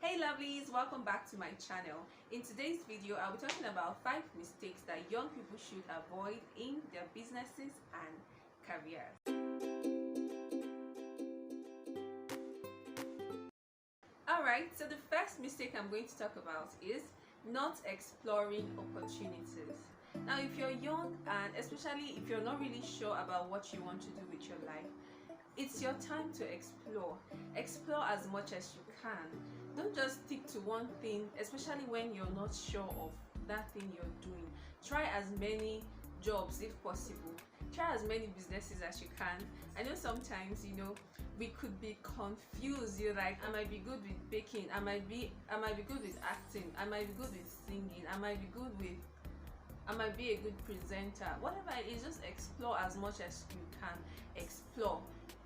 Hey lovelies, welcome back to my channel. In today's video, I'll be talking about 5 mistakes that young people should avoid in their businesses and careers. Alright, so the first mistake I'm going to talk about is not exploring opportunities. Now, if you're young and especially if you're not really sure about what you want to do with your life, it's your time to explore. Explore as much as you can. Don't just stick to one thing, especially when you're not sure of that thing you're doing. Try as many jobs if possible. Try as many businesses as you can. I know sometimes, we could be confused. You're like, I might be good with baking, I might be good with acting, I might be good with singing, I might be a good presenter. Whatever it is, just explore as much as you can. Explore,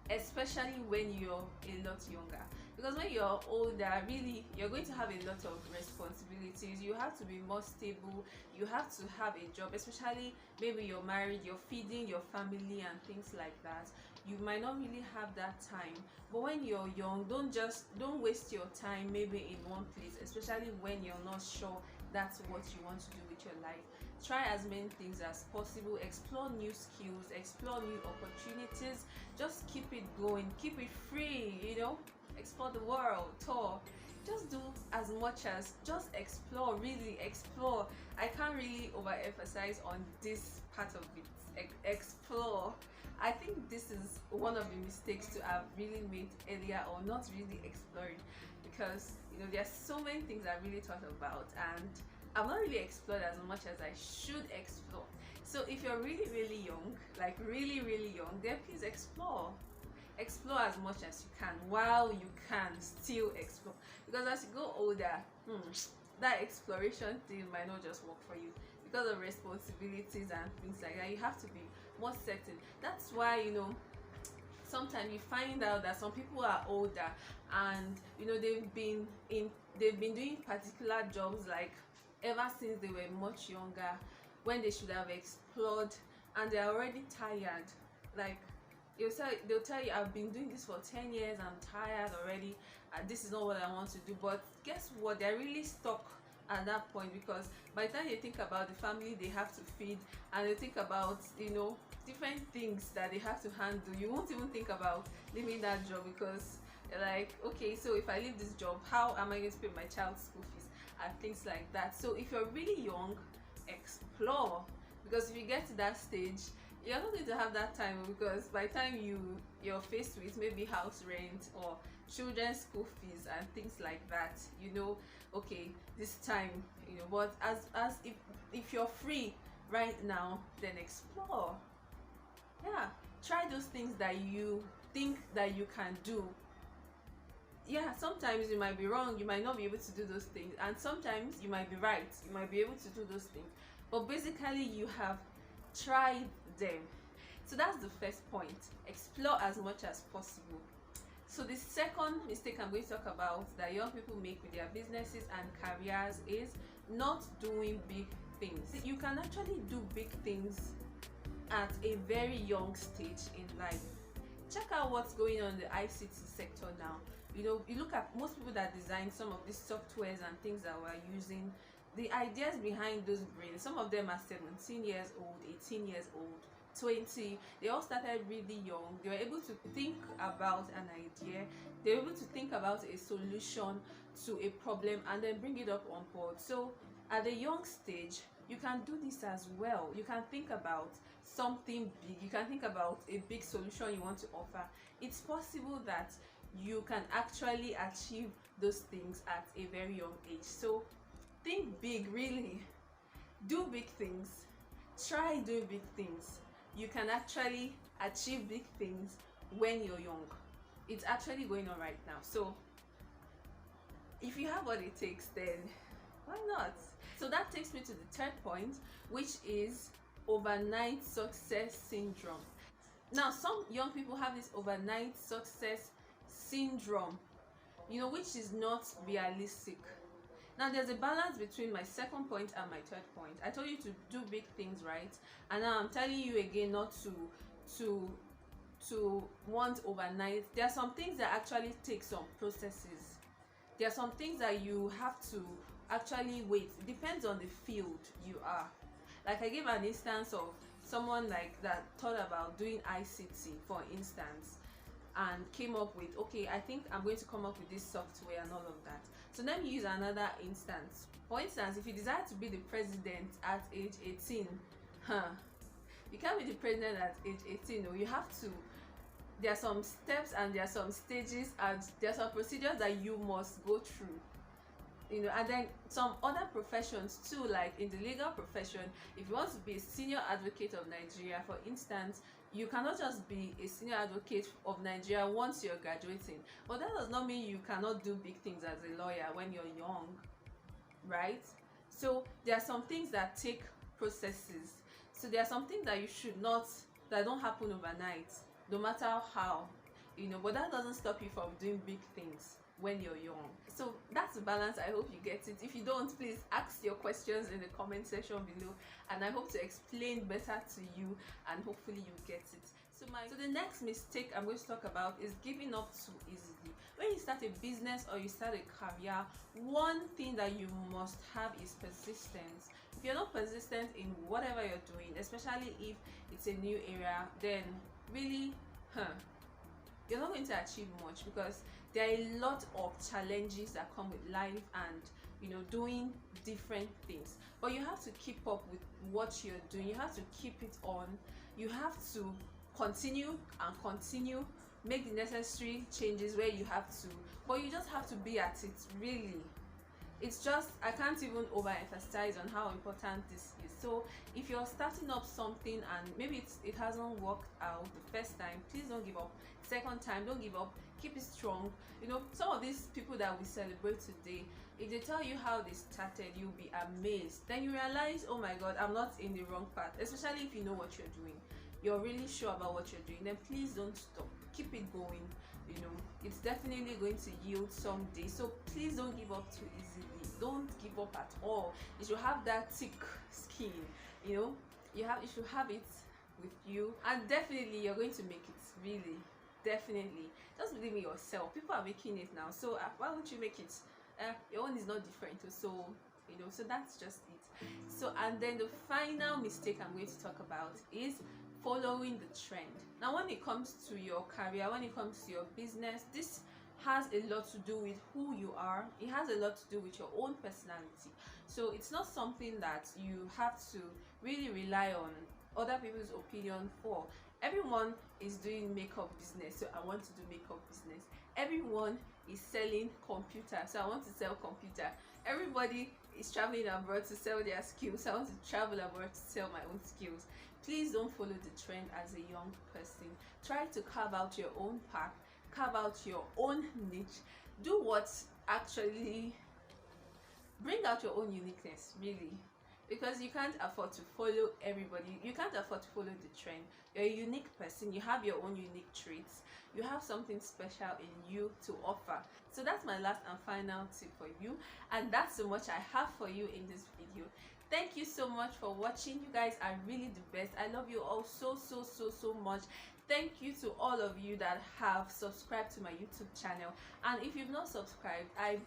especially when you're a lot younger, because when you're older, really you're going to have a lot of responsibilities. You have to be more stable, you have to have a job, especially maybe you're married, you're feeding your family and things like that. You might not really have that time. But when you're young, don't waste your time maybe in one place, especially when you're not sure that's what you want to do with your life. Try as many things as possible, explore new skills, explore new opportunities. Just keep it going, keep it free, explore the world, tour. Just do as much as, just explore, really explore. I can't really overemphasize on this part of it. Explore. I think this is one of the mistakes to have really made earlier, or not really exploring, because there's so many things I really thought about and I've not really explored as much as I should explore. So if you're really young, like really young, then please explore as much as you can while you can still explore, because as you go older, that exploration thing might not just work for you because of responsibilities and things like that. You have to be more certain. That's why sometimes you find out that some people are older and they've been doing particular jobs like ever since they were much younger, when they should have explored, and they're already tired. Like they'll tell you, I've been doing this for 10 years, I'm tired already, this is not what I want to do. But guess what, they're really stuck at that point, because by the time they think about the family they have to feed, and they think about different things that they have to handle, you won't even think about leaving that job, because you're like, okay, so if I leave this job, how am I going to pay my child's school fees and things like that. So if you're really young, explore, because if you get to that stage, you're not going to have that time, because by the time you're faced with maybe house rent or children's school fees and things like that, okay, this time, but as if you're free right now, then explore. Yeah, try those things that you think that you can do. Yeah, sometimes you might be wrong, you might not be able to do those things, and sometimes you might be right, you might be able to do those things, but basically you have tried them. So that's the first point. Explore as much as possible. So the second mistake I'm going to talk about that young people make with their businesses and careers is not doing big things. You can actually do big things at a very young stage in life. Check out what's going on in the ICT sector now. You look at most people that design some of these softwares and things that we're using, the ideas behind those brains, some of them are 17 years old, 18 years old, 20. They all started really young. They were able to think about an idea, they were able to think about a solution to a problem and then bring it up on board. So at a young stage, you can do this as well. You can think about something big, you can think about a big solution you want to offer. It's possible that you can actually achieve those things at a very young age. So think big, really. Do big things. Try doing big things. You can actually achieve big things when you're young. It's actually going on right now. So if you have what it takes, then why not? So that takes me to the third point, which is overnight success syndrome. Now, some young people have this overnight success syndrome, which is not realistic. Now, there's a balance between my second point and my third point. I told you to do big things, right? And now I'm telling you again not to want overnight. There are some things that actually take some processes. There are some things that you have to actually wait. It depends on the field you are. Like I gave an instance of someone like that thought about doing ICT, for instance, and came up with, okay, I think I'm going to come up with this software and all of that. So let me use another instance. For instance, if you desire to be the president at age 18, you can't be the president at age 18. No, you have to, there are some steps and there are some stages and there are some procedures that you must go through, and then some other professions too, like in the legal profession. If you want to be a senior advocate of Nigeria, for instance, you cannot just be a senior advocate of Nigeria once you're graduating. But that does not mean you cannot do big things as a lawyer when you're young, right? So there are some things that take processes. So there are some things that you should not, that don't happen overnight, no matter how, but that doesn't stop you from doing big things when you're young. So that's the balance. I hope you get it. If you don't, please ask your questions in the comment section below, and I hope to explain better to you, and hopefully you get it. So the next mistake I'm going to talk about is giving up too easily. When you start a business or you start a career, one thing that you must have is persistence. If you're not persistent in whatever you're doing, especially if it's a new area, then really you're not going to achieve much, because there are a lot of challenges that come with life and doing different things. But you have to keep up with what you're doing. You have to keep it on. You have to continue and continue, make the necessary changes where you have to, but you just have to be at it. Really, it's just, I can't even overemphasize on how important this is. So if you're starting up something and maybe it hasn't worked out the first time, please don't give up. Second time, don't give up. Keep it strong. Some of these people that we celebrate today, if they tell you how they started, you'll be amazed. Then you realize, oh my god, I'm not in the wrong path. Especially if you know what you're doing, you're really sure about what you're doing, then please don't stop. Keep it going. It's definitely going to yield someday. So please don't give up too easily. Don't give up at all. You should have that thick skin. You should have it with you, and definitely you're going to make it. Really, definitely. Just believe in yourself. People are making it now, so why won't you make it? Your own is not different, so so that's just it. So, and then the final mistake I'm going to talk about is following the trend. Now, when it comes to your career, when it comes to your business, this has a lot to do with who you are. It has a lot to do with your own personality. So it's not something that you have to really rely on other people's opinion for. Everyone is doing makeup business, so I want to do makeup business. Everyone is selling computer, so I want to sell computer. Everybody is traveling abroad to sell their skills, so I want to travel abroad to sell my own skills. Please don't follow the trend as a young person. Try to carve out your own path, carve out your own niche. Do what actually bring out your own uniqueness, really. Because you can't afford to follow everybody. You can't afford to follow the trend. You're a unique person. You have your own unique traits. You have something special in you to offer. So that's my last and final tip for you. And that's so much I have for you in this video. Thank you so much for watching. You guys are really the best. I love you all so much. Thank you to all of you that have subscribed to my YouTube channel. And if you've not subscribed, I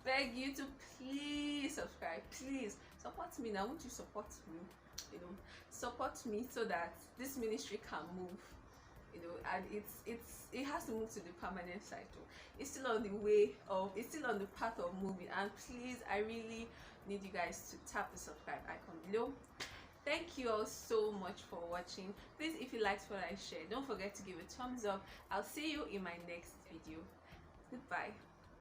beg you to please subscribe. Please support me now. Won't you support me? Support me so that this ministry can move. And it has to move to the permanent cycle. It's still on the way of, it's still on the path of moving. And please, I really need you guys to tap the subscribe icon below. Thank you all so much for watching. Please, if you liked what I shared, don't forget to give a thumbs up. I'll see you in my next video. Goodbye.